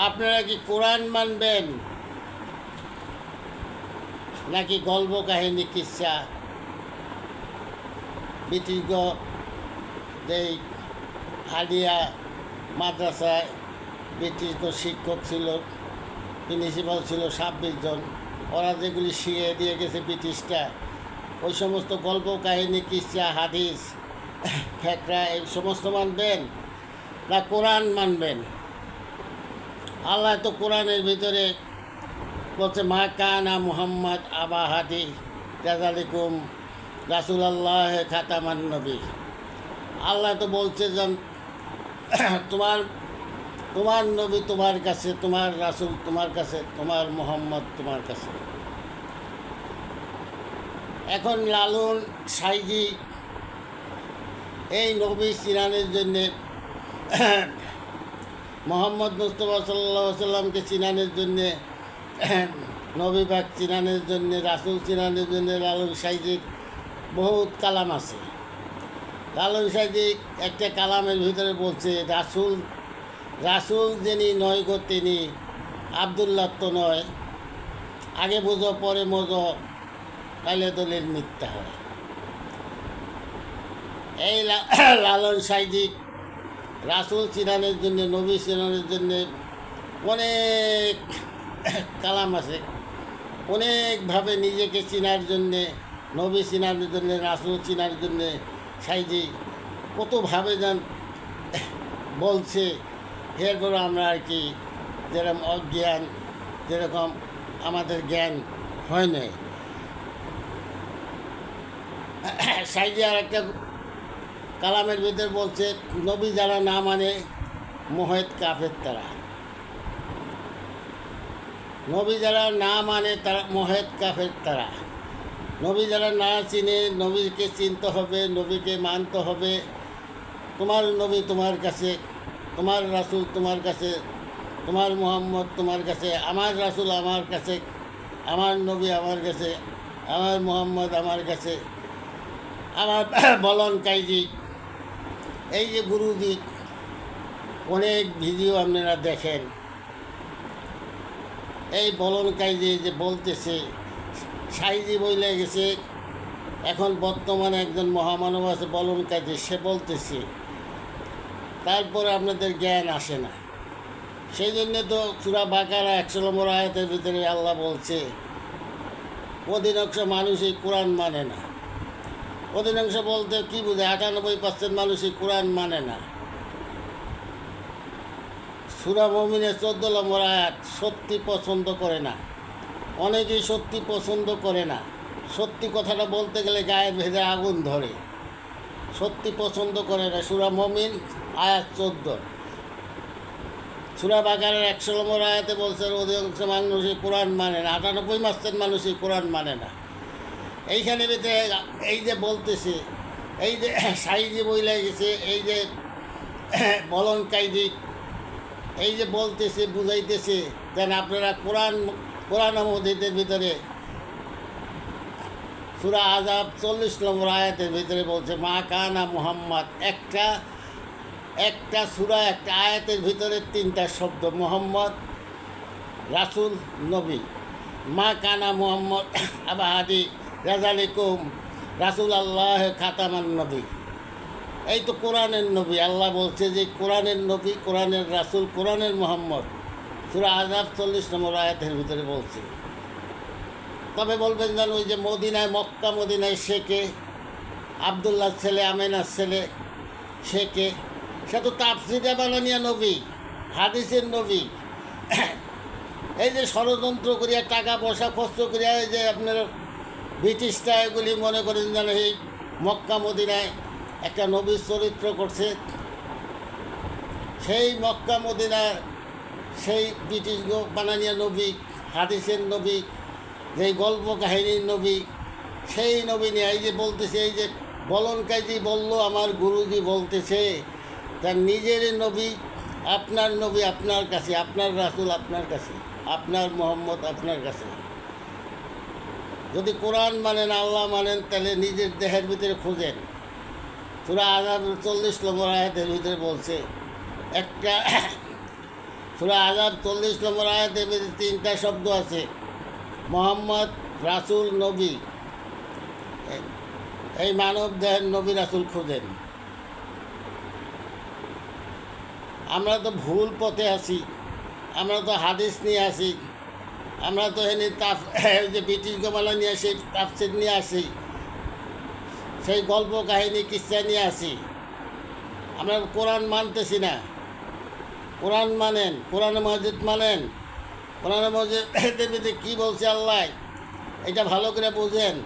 আপনারা কি কোরআন মানবেন নাকি গল্প কাহিনী কিচ্ছা? ব্রিটিশ যেই হাডিয়া মাদ্রাসায় ব্রিটিশ শিক্ষক ছিল, প্রিন্সিপাল ছিল 26 জন, ওরা যেগুলি শিখিয়ে দিয়ে গেছে ব্রিটিশটা, ওই সমস্ত গল্প কাহিনী কিচ্ছা হাদিস ফেকরা এই সমস্ত মানবেন না কোরআন মানবেন? আল্লাহ তো কোরআনের ভিতরে বলছে, মা কানা মুহাম্মদ আবা হাদি রাজালিকুম রাসুলাল্লাহ খাতামান নবী। আল্লাহ তো বলছে যে তোমার নবী তোমার কাছে, তোমার রাসুল তোমার কাছে, তোমার মুহাম্মদ তোমার কাছে। এখন লালন সাইজি এই নবী চিনানের জন্যে, মোহাম্মদ মুস্তফা সাল্লাল্লাহু আলাইহি সাল্লামকে চিনানের জন্যে, নবী পাক চিনানের জন্যে, রাসুল চিনানের জন্যে লালন সাইজির বহুত কালাম আছে। লালন সাইজি একটা কালামের ভিতরে বলছে, রাসুল যিনি নয় গো তিনি আবদুল্লাহ তো নয়, আগে বুঝো পরে মজো, তাইলে দলিল মিথ্যা হয়। এই লালন সাইজি রাসুল চিনানের জন্যে, নবী চিনানের জন্যে অনেক কালাম আছে, অনেকভাবে নিজেকে চিনার জন্যে, নবী চিনার জন্যে, রাসুল চিনার জন্যে সাইজি কতভাবে যান বলছে। এরপর আমরা আর কি যেরকম অজ্ঞান, যেরকম আমাদের জ্ঞান হয় নাই। সাইজি আর একটা কালামের ভিতরে বলছে, নবী যারা না মানে মোহেত কাফের তারা, নবী যারা না মানে তারা মোহেত কাফের তারা। নবী যারা না চিনে, নবীকে চিনতে হবে, নবীকে মানতে হবে। তোমার নবী তোমার কাছে, তোমার রাসুল তোমার কাছে, তোমার মুহাম্মদ তোমার কাছে, আমার রাসুল আমার কাছে, আমার নবী আমার কাছে, আমার মুহাম্মদ আমার কাছে, আমার বলন কাইজি। এই যে গুরুজি অনেক ভিডিও আপনারা দেখেন, এই বলন কাইজি যে বলতেছে, সাইজি বইলে গেছে, এখন বর্তমানে একজন মহামানব আছে বলন কাইজি, সে বলতেছে, তারপরে আপনাদের জ্ঞান আসে না। সেই জন্যে তো সূরা বাকারা 100 নম্বর আয়াতের ভিতরে আল্লাহ বলছে, অধিকাংশ মানুষই কোরআন মানে না। অধিকাংশ বলতে কী বোঝায়? 98% মানুষই কোরআন মানে না। সূরা মুমিনের 14 নম্বর আয়াত, সত্যি পছন্দ করে না। অনেকেই সত্যি পছন্দ করে না। সত্যি কথাটা বলতে গেলে গায়ের ভেতরে আগুন ধরে, সত্যি পছন্দ করে না। সূরা মুমিন আয়াত 14। সূরা বাকারার 100 নম্বর আয়াতে বলছে, অধিকাংশ মানুষই কোরআন মানে না। 98% মানুষই কোরআন মানে না। এইখানে ভিতরে এই যে বলতেছে, এই যে সাইজি বইলে গেছে, এই যে বলন কাইজি এই যে বলতেছে, বুঝাইতেছে, যেন আপনারা কোরআন মজিদের ভিতরে সূরা আযাব 40 নম্বর আয়াতের ভিতরে বলছে, মা কানা মুহাম্মদ। একটা সূরা, একটা আয়াতের ভিতরে 3টা শব্দ, মুহাম্মদ, রাসুল, নবী। মা কানা মুহাম্মদ আবা হাদি রাজালিকুম রাসুল আল্লাহ খাতামান নবী। এই তো কোরআনের নবী। আল্লাহ বলছে যে কোরআনের নবী, কোরআনের রাসুল, কোরআনের মুহাম্মদ। সূরা আযাব 40 নম্বর আয়াতের ভিতরে বলছে। তবে বলবেন যেন ওই যে মদিনায়, মক্কা মদিনায় শেখে আবদুল্লাহর ছেলে, আমেনার ছেলে শেখে, সে তো তাফসীরে বানানিয়া নবী, হাদিসের নবী। এই যে ষড়যন্ত্র করিয়া, টাকা পয়সা খরচ করিয়া, এই যে আপনার ব্রিটিশরা এগুলি মনে করেন যেন এই মক্কা মদিনায় একটা নবীর চরিত্র করছে। সেই মক্কা মদিনার সেই ব্রিটিশ বানানিয়া নবী, হাদিসের নবী, যেই গল্প কাহিনীর নবী, সেই নবী নিয়ে এই যে বলতেছে, এই যে বলন কাজী বলল, আমার গুরুজি বলতেছে, তার নিজের নবী, আপনার নবী আপনার কাছে, আপনার রাসুল আপনার কাছে, আপনার মুহাম্মদ আপনার কাছে। যদি কোরআন মানেন, আল্লাহ মানেন, তাহলে নিজের দেহের ভিতরে খুঁজেন। সূরা আযাব 40 নম্বর আয়াতের ভিতরে বলছে, একটা সূরা আযাব 40 নম্বর আয়াতে তিনটা শব্দ আছে, মোহাম্মদ, রাসূল, নবী। এই মানব দেহের নবী রাসূল খুঁজেন। আমরা তো ভুল পথে আছি, আমরা তো হাদিস নিয়ে আসি, আমরা তো এনে যে ব্রিটিশ গোমালা নিয়ে আসি, তাফসীর নিয়ে আসি, সেই গল্প কাহিনী কিচ্ছা নিয়ে আসি। আমরা কোরআন মানতেছি না। কোরআন মানেন, কোরআন মসজিদ মানেন, কোরআন মসজিদের ভিতরে কী বলছে আল্লাহ এটা ভালো করে বোঝেন।